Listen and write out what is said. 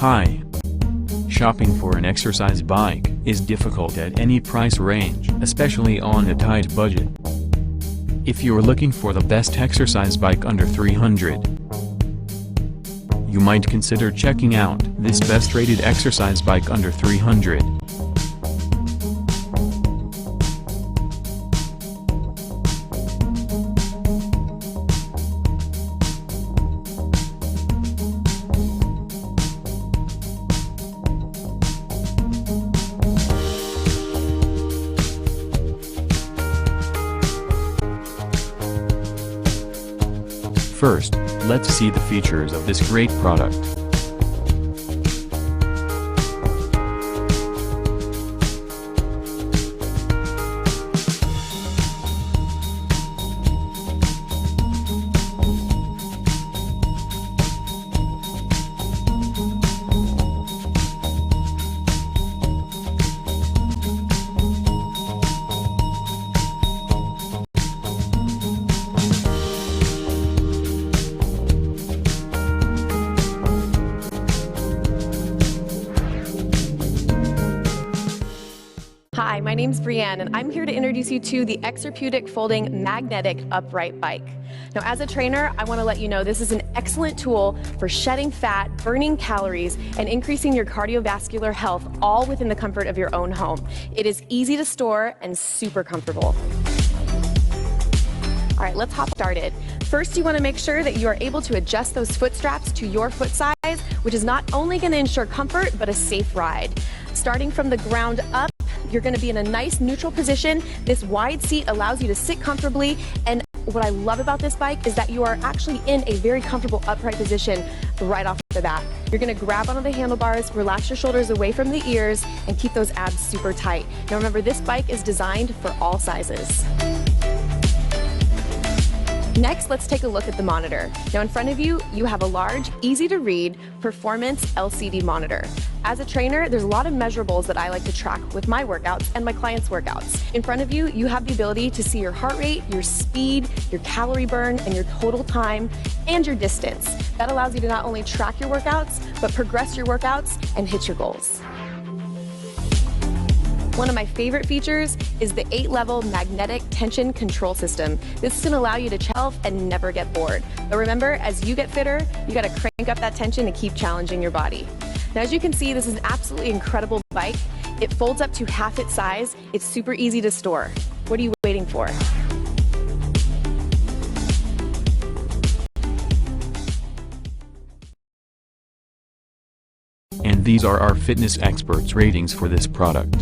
high. Shopping for an exercise bike is difficult at any price range, especially on a tight budget. If you're looking for the best exercise bike under $300, you might consider checking out this best-rated exercise bike under $300. First, let's see the features of this great product. Hi, my name's Brienne, and I'm here to introduce you to the Exerpeutic Folding Magnetic Upright Bike. Now, as a trainer, I want to let you know this is an excellent tool for shedding fat, burning calories, and increasing your cardiovascular health, all within the comfort of your own home. It is easy to store and super comfortable. All right, let's hop started. First, you want to make sure that you are able to adjust those foot straps to your foot size, which is not only going to ensure comfort, but a safe ride. Starting from the ground up, you're going to be in a nice neutral position. This wide seat allows you to sit comfortably, and what I love about this bike is that you are actually in a very comfortable upright position right off the bat. You're going to grab onto the handlebars, relax your shoulders away from the ears, and keep those abs super tight. Now remember, this bike is designed for all sizes. Next, let's take a look at the monitor. Now in front of you, you have a large, easy to read, performance LCD monitor. As a trainer, there's a lot of measurables that I like to track with my workouts and my clients' workouts. In front of you, you have the ability to see your heart rate, your speed, your calorie burn, and your total time, and your distance. That allows you to not only track your workouts, but progress your workouts and hit your goals. One of my favorite features is the 8-level magnetic tension control system. This is going to allow you to shelf and never get bored. But remember, as you get fitter, you got to crank up that tension to keep challenging your body. Now, as you can see, this is an absolutely incredible bike. It folds up to half its size. It's super easy to store. What are you waiting for? And these are our fitness experts' ratings for this product.